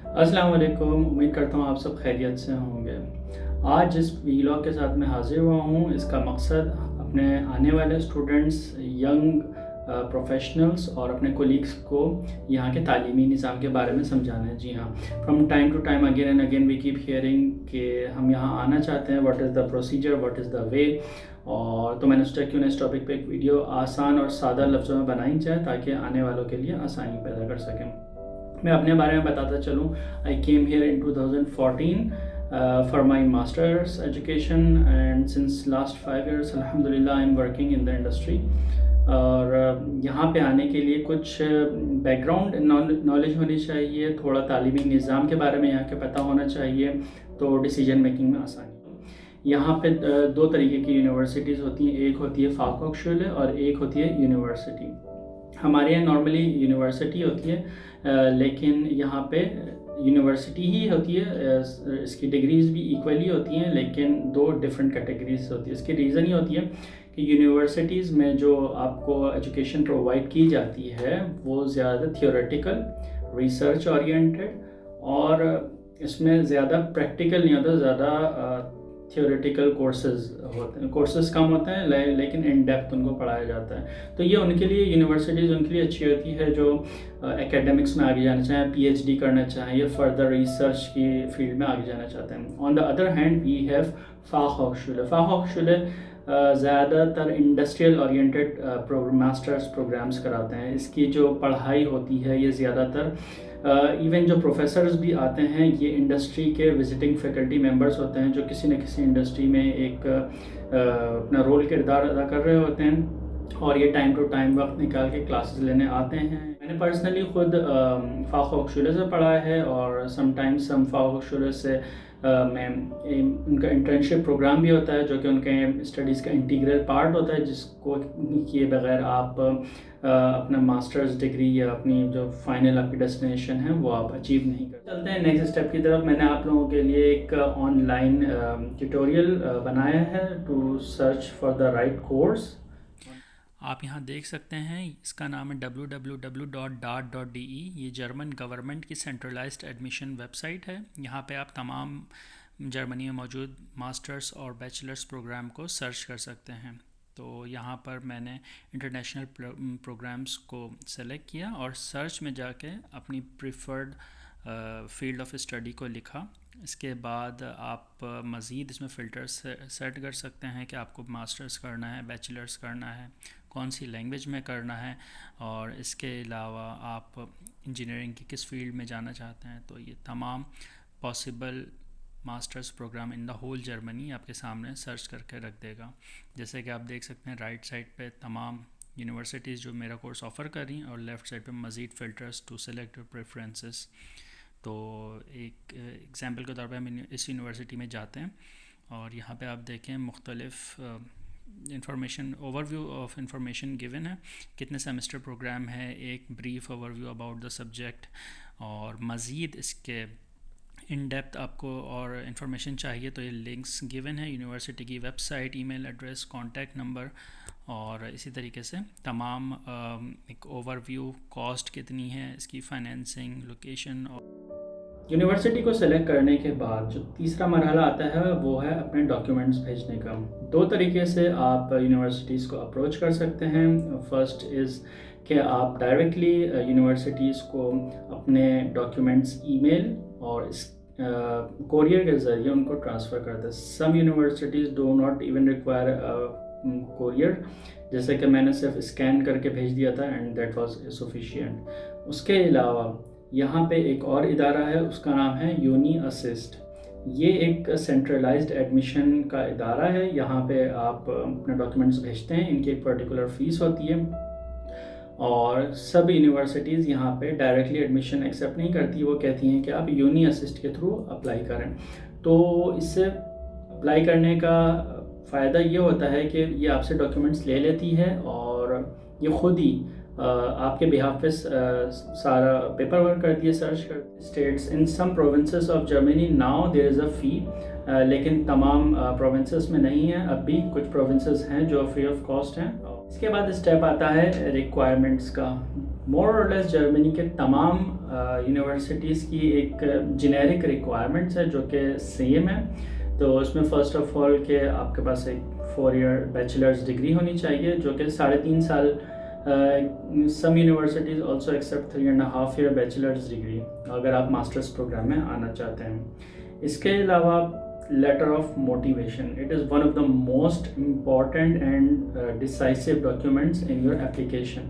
السلام علیکم، امید کرتا ہوں آپ سب خیریت سے ہوں گے۔ آج جس ویلاگ کے ساتھ میں حاضر ہوا ہوں، اس کا مقصد اپنے آنے والے اسٹوڈنٹس، ینگ پروفیشنلز اور اپنے کولیگس کو یہاں کے تعلیمی نظام کے بارے میں سمجھانا ہے۔ جی ہاں، from time to time again and again we keep hearing کہ ہم یہاں آنا چاہتے ہیں، what is the procedure, what is the way. اور تو میں نے سوچا کیوں نہ اس ٹاپک پہ ایک ویڈیو آسان اور سادہ لفظوں میں بنائی جائے تاکہ آنے والوں کے لیے آسانی پیدا کر سکیں۔ میں اپنے بارے میں بتاتا چلوں، I came here in 2014 for my master's education and since last 5 years alhamdulillah I'm working in the industry۔ اور یہاں پہ آنے کے لیے کچھ بیک گراؤنڈ نالج ہونی چاہیے، تھوڑا تعلیمی نظام کے بارے میں یہاں کے پتہ ہونا چاہیے تو ڈیسیجن میکنگ میں آسانی ہو۔ یہاں پہ دو طریقے کی یونیورسٹیز ہوتی ہیں، ایک ہوتی ہے فاخ اور ایک ہوتی ہے یونیورسٹی۔ ہمارے یہاں نارملی یونیورسٹی ہوتی ہے، لیکن یہاں پہ یونیورسٹی ہی ہوتی ہے، اس کی ڈگریز بھی ایکولی ہوتی ہیں لیکن دو ڈفرینٹ کیٹیگریز ہوتی ہے۔ اس کی ریزن یہ ہوتی ہے کہ یونیورسٹیز میں جو آپ کو ایجوکیشن پرووائڈ کی جاتی ہے وہ زیادہ تھیوریٹیکل، ریسرچ اورینٹیڈ، اور اس میں زیادہ پریکٹیکل نہیں ہوتا، زیادہ تھیوریٹیکل کورسز کم ہوتے ہیں لیکن ان ڈیپتھ ان کو پڑھایا جاتا ہے۔ تو یہ ان کے لیے یونیورسٹیز ان کے لیے اچھی ہوتی ہے جو اکیڈمکس میں آگے جانا چاہیں، پی ایچ ڈی کرنا چاہیں یا فردر ریسرچ کی فیلڈ میں آگے جانا چاہتے ہیں۔ On the other hand we have فاخ زیادہ تر انڈسٹریل اورینٹیڈ ماسٹرس پروگرامز کراتے ہیں۔ اس کی جو پڑھائی ہوتی ہے یہ زیادہ تر ایون جو پروفیسرز بھی آتے ہیں یہ انڈسٹری کے وزٹنگ فیکلٹی ممبرز ہوتے ہیں جو کسی نہ کسی انڈسٹری میں ایک اپنا رول کردار ادا کر رہے ہوتے ہیں، اور یہ ٹائم ٹو ٹائم وقت نکال کے کلاسز لینے آتے ہیں۔ میں نے پرسنلی خود فاخ سے پڑھا ہے، اور سم ٹائمس ہم فاخ سے میں ان کا انٹرنشپ پروگرام بھی ہوتا ہے جو کہ ان کے اسٹڈیز کا انٹیگرل پارٹ ہوتا ہے، جس کو کیے بغیر آپ اپنا ماسٹرز ڈگری یا اپنی جو فائنل آپ کی ڈیسٹینیشن ہے وہ آپ اچیو نہیں کر چلتے ہیں نیکسٹ اسٹیپ کی طرف۔ میں نے آپ لوگوں کے لیے ایک آن لائن ٹیوٹوریل بنایا ہے to search for the right course. آپ یہاں دیکھ سکتے ہیں، اس کا نام ہے www.dart.de۔ یہ جرمن گورنمنٹ کی سینٹرلائزڈ ایڈمیشن ویب سائٹ ہے۔ یہاں پہ آپ تمام جرمنی میں موجود ماسٹرز اور بیچلرز پروگرام کو سرچ کر سکتے ہیں۔ تو یہاں پر میں نے انٹرنیشنل پروگرامز کو سلیکٹ کیا اور سرچ میں جا کے اپنی پریفرڈ فیلڈ آف اسٹڈی کو لکھا۔ اس کے بعد آپ مزید اس میں فلٹرز سیٹ کر سکتے ہیں کہ آپ کو ماسٹرز کرنا ہے، بیچلرز کرنا ہے، کون سی لینگویج میں کرنا ہے، اور اس کے علاوہ آپ انجینئرنگ کی کس فیلڈ میں جانا چاہتے ہیں۔ تو یہ تمام possible masters program in the whole Germany آپ کے سامنے سرچ کر کے رکھ دے گا۔ جیسے کہ آپ دیکھ سکتے ہیں رائٹ سائڈ پہ تمام یونیورسٹیز جو میرا کورس آفر کر رہی ہیں، اور لیفٹ سائڈ پہ مزید filters to select your preferences. تو ایک ایگزامپل کے طور پہ ہم اس یونیورسٹی میں جاتے ہیں اور یہاں پہ آپ دیکھیں مختلف information, overview of information given ہے، کتنے سیمسٹر پروگرام ہے، ایک brief overview about the subject, اور مزید اس کے ان ڈیپتھ آپ کو اور انفارمیشن چاہیے تو یہ لنکس گیون ہے، یونیورسٹی کی ویب سائٹ، ای میل ایڈریس، کانٹیکٹ نمبر، اور اسی طریقے سے تمام ایک اوور ویو، کاسٹ کتنی ہے اس کی، فائنینسنگ، لوکیشن۔ یونیورسٹی کو سلیکٹ کرنے کے بعد جو تیسرا مرحلہ آتا ہے وہ ہے اپنے ڈاکیومنٹس بھیجنے کا۔ دو طریقے سے آپ یونیورسٹیز کو اپروچ کر سکتے ہیں۔ فرسٹ از کہ آپ ڈائریکٹلی یونیورسٹیز کو اپنے ڈاکیومنٹس ای میل اور کوریئر کے ذریعے ان کو ٹرانسفر کرتے ہیں۔ Some universities do not even require courier, جیسے کہ میں نے صرف اسکین کر کے بھیج دیا تھا اینڈ دیٹ واز سفیشینٹ۔ اس کے علاوہ یہاں پہ ایک اور ادارہ ہے، اس کا نام ہے یونی اسسٹ۔ یہ ایک سینٹرلائزڈ ایڈمیشن کا ادارہ ہے۔ یہاں پہ آپ اپنے ڈاکیومنٹس بھیجتے ہیں، ان کی ایک پرٹیکولر فیس ہوتی ہے، اور سب یونیورسٹیز یہاں پہ ڈائریکٹلی ایڈمیشن ایکسیپٹ نہیں کرتی، وہ کہتی ہیں کہ آپ یونی اسسٹ کے تھرو اپلائی کریں۔ تو اس سے اپلائی کرنے کا فائدہ یہ ہوتا ہے کہ یہ آپ سے ڈاکیومنٹس لے لیتی ہے اور یہ خود ہی آپ کے بہاف پہ سارا پیپر ورک کرتی ہے، سرچ کرتی ہے۔ States in some provinces of Germany now there is a fee, لیکن تمام پروونسز میں نہیں ہے، اب بھی کچھ پروونسز ہیں جو فری آف کاسٹ ہیں۔ اس کے بعد اسٹیپ آتا ہے ریکوائرمنٹس کا. مور اور لیس جرمنی کے تمام یونیورسٹیز کی ایک جنیرک ریکوائرمنٹس ہے جو کہ سیم ہے. تو اس میں فرسٹ آف آل کہ آپ کے پاس ایک 4 ایئر بیچلرز ڈگری ہونی چاہیے جو کہ 3.5 سال. Some universities also accept 3.5 year bachelors degree اگر آپ ماسٹرس پروگرام میں آنا چاہتے ہیں. اس کے علاوہ letter of motivation, it is one of the most important and decisive documents in your application.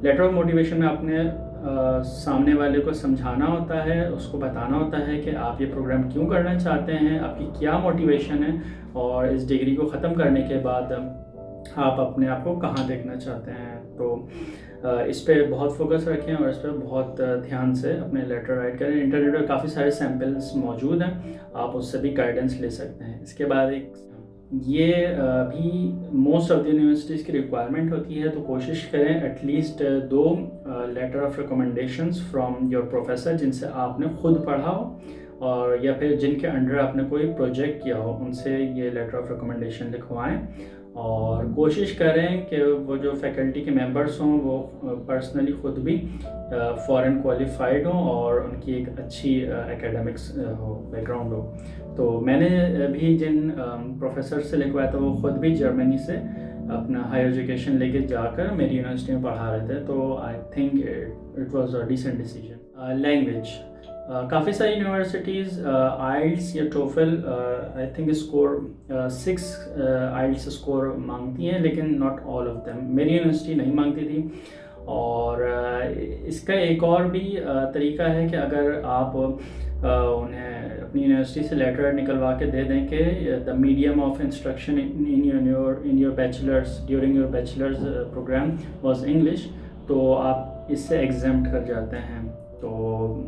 Letter of motivation میں آپ نے سامنے والے کو سمجھانا ہوتا ہے, اس کو بتانا ہوتا ہے کہ آپ یہ پروگرام کیوں کرنا چاہتے ہیں, آپ کی کیا موٹیویشن ہے, اور اس ڈگری کو ختم کرنے کے بعد آپ اپنے آپ کو کہاں دیکھنا چاہتے ہیں. تو اس پہ بہت فوکس رکھیں اور اس پہ بہت دھیان سے اپنے لیٹر رائٹ کریں. انٹرنیٹ پہ کافی سارے سیمپلس موجود ہیں, آپ اس سے بھی گائیڈنس لے سکتے ہیں. اس کے بعد یہ بھی موسٹ آف دی یونیورسٹیز کی ریکوائرمنٹ ہوتی ہے, تو کوشش کریں at least 2 letter of recommendations from your professor جن سے آپ نے خود پڑھا ہو, اور یا پھر جن کے انڈر آپ نے کوئی پروجیکٹ کیا ہو, ان سے یہ لیٹر آف ریکمنڈیشن لکھوائیں. اور کوشش کریں کہ وہ جو فیکلٹی کے ممبرس ہوں وہ پرسنلی خود بھی فارن کوالیفائڈ ہوں اور ان کی ایک اچھی اکیڈمکس ہو, بیک گراؤنڈ ہو. تو میں نے بھی جن پروفیسر سے لکھوایا تھا وہ خود بھی جرمنی سے اپنا ہائر ایجوکیشن لے کے جا کر میری یونیورسٹی میں پڑھا رہے تھے. تو I think it was a decent decision. Language, کافی ساری یونیورسٹیز آئلٹس یا TOEFL I think score 6 IELTS score مانگتی ہیں, لیکن ناٹ آل آف دیم. میری یونیورسٹی نہیں مانگتی تھی. اور اس کا ایک اور بھی طریقہ ہے کہ اگر آپ انہیں اپنی یونیورسٹی سے لیٹر نکلوا کے دے دیں کہ the medium of instruction in your bachelors during your bachelors program was English, تو آپ اس سے ایگزمپٹ کر جاتے ہیں. تو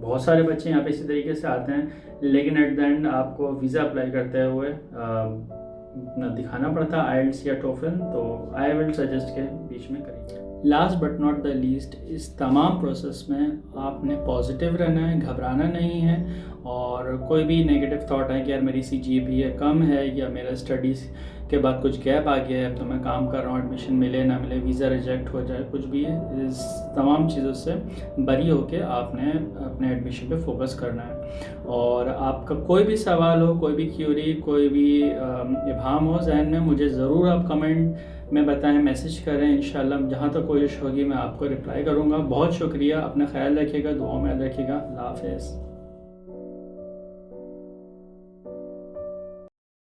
بہت سارے بچے یہاں پہ اسی طریقے سے آتے ہیں, لیکن ایٹ دا اینڈ آپ کو ویزا اپلائی کرتے ہوئے اپنا دکھانا پڑتا ہے آئلٹس یا ٹوفل. تو آئی ول سجیسٹ کہ بیچ میں کریں. Last but not the least, اس تمام پروسیس میں آپ نے پازیٹیو رہنا ہے, گھبرانا نہیں ہے. اور کوئی بھی نیگیٹو تھاٹ ہے کہ یار میری CGPA کم ہے یا میرا اسٹڈیز کے بعد کچھ گیپ آ گیا ہے, تو میں کام کر رہا ہوں, ایڈمیشن ملے نہ ملے, ویزا ریجیکٹ ہو جائے, کچھ بھی ہے, اس تمام چیزوں سے بری ہو کے آپ نے اپنے ایڈمیشن پہ فوکس کرنا ہے. اور آپ کا کوئی بھی سوال ہو, کوئی بھی کیوری, کوئی بھی ابہام ہو ذہن میں, مجھے ضرور آپ کمنٹ میں بتائیں, میسج کریں. انشاءاللہ جہاں تک کوشش ہوگی میں آپ کو رپلائی کروں گا. بہت شکریہ, اپنا خیال رکھیے گا, دعاؤں میں یاد رکھیے گا. اللہ حافظ.